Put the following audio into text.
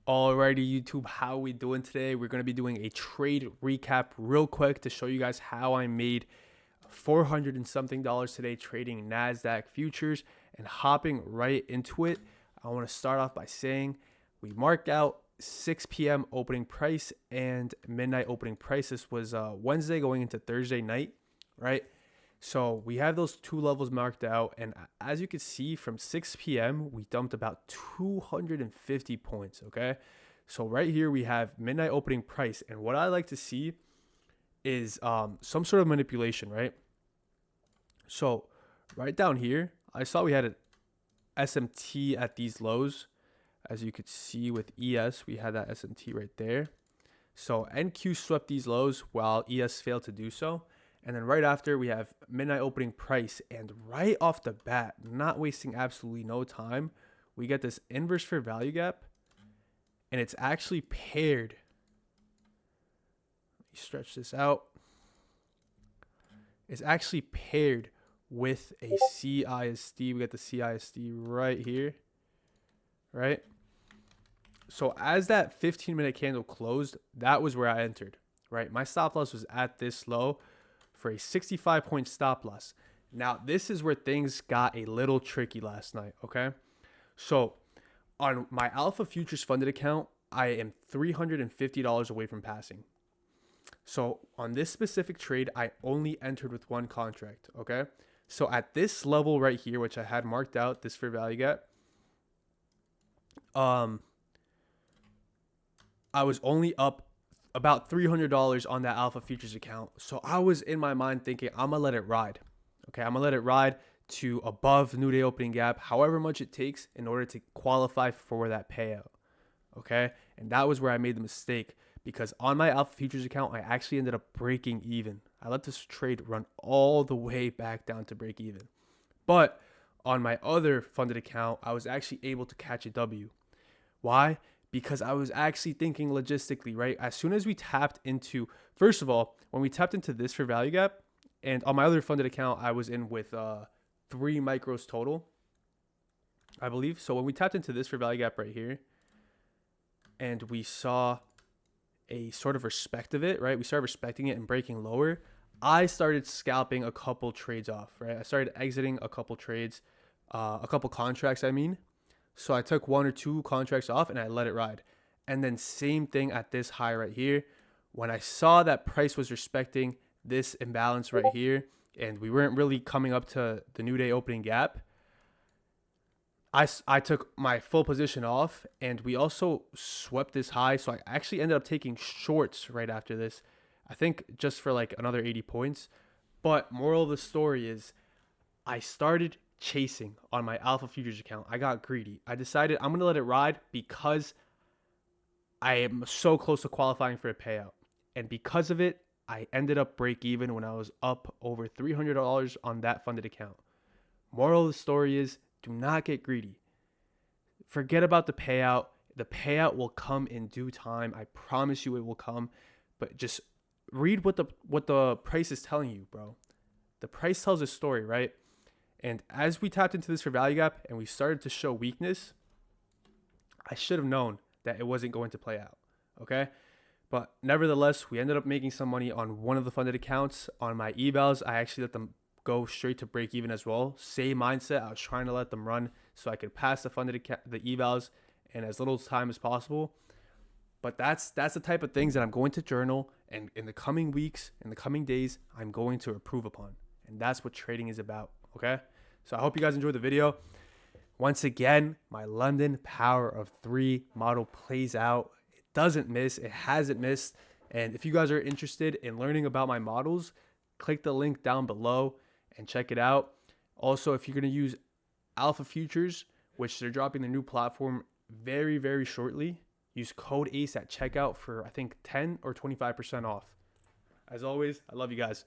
Alrighty, YouTube, how we doing today? We're going to be doing a trade recap real quick to show you guys how I made 400 and something dollars today trading NASDAQ futures and hopping right into it. I want to start off by saying we marked out 6 p.m. opening price and midnight opening price. This was Wednesday going into Thursday night, right? So we have those two levels marked out, and as you can see from 6 p.m. we dumped about 250 points. Okay, so right here we have midnight opening price, and what I like to see is some sort of manipulation, right? So right down here I saw we had an SMT at these lows. As you could see with ES, we had that SMT right there. So NQ swept these lows while ES failed to do so. And then right after, we have midnight opening price. And right off the bat, not wasting absolutely no time, we get this inverse fair value gap. And it's actually paired. Let me stretch this out. It's actually paired with a CISD. We got the CISD right here. Right? So as that 15-minute candle closed, that was where I entered. Right? My stop loss was at this low for a 65-point stop loss. Now, this is where things got a little tricky last night, okay? So, on my Alpha Futures funded account, I am $350 away from passing. So, on this specific trade, I only entered with one contract, okay? So, at this level right here, which I had marked out, this fair value gap, I was only up about $300 on that Alpha Futures account. So I was in my mind thinking, I'm going to let it ride. Okay, I'm going to let it ride to above new day opening gap, however much it takes in order to qualify for that payout. Okay, and that was where I made the mistake, because on my Alpha Futures account, I actually ended up breaking even. I let this trade run all the way back down to break even. But on my other funded account, I was actually able to catch a W. Why? Because I was actually thinking logistically, right? As soon as we tapped into, first of all, when we tapped into this for value gap, and on my other funded account, I was in with 3 micros total, I believe. So when we tapped into this for value gap right here, and we saw a sort of respect of it, right? We started respecting it and breaking lower. I started scalping a couple trades off, right? I started exiting a couple trades, a couple contracts, I mean. So I took 1 or 2 contracts off and I let it ride. And then same thing at this high right here. When I saw that price was respecting this imbalance right here, and we weren't really coming up to the new day opening gap, I took my full position off, and we also swept this high. So I actually ended up taking shorts right after this. I think just for like another 80 points. But moral of the story is I started chasing on my Alpha Futures account. I got greedy. I decided I'm going to let it ride because I am so close to qualifying for a payout. And because of it, I ended up break even when I was up over $300 on that funded account. Moral of the story is do not get greedy. Forget about the payout. The payout will come in due time. I promise you it will come. But just read what the price is telling you, bro. The price tells a story, right? And as we tapped into this for value gap and we started to show weakness, I should have known that it wasn't going to play out, okay? But nevertheless, we ended up making some money on one of the funded accounts. On my evals, I actually let them go straight to break even as well. Same mindset. I was trying to let them run so I could pass the the evals in as little time as possible. But that's the type of things that I'm going to journal, and in the coming weeks, in the coming days, I'm going to improve upon. And that's what trading is about, okay? So I hope you guys enjoyed the video. Once again, my London Power of 3 model plays out. It doesn't miss. It hasn't missed. And if you guys are interested in learning about my models, click the link down below and check it out. Also, if you're going to use Alpha Futures, which they're dropping the new platform very, very shortly, use code ACE at checkout for, I think, 10 or 25% off. As always, I love you guys.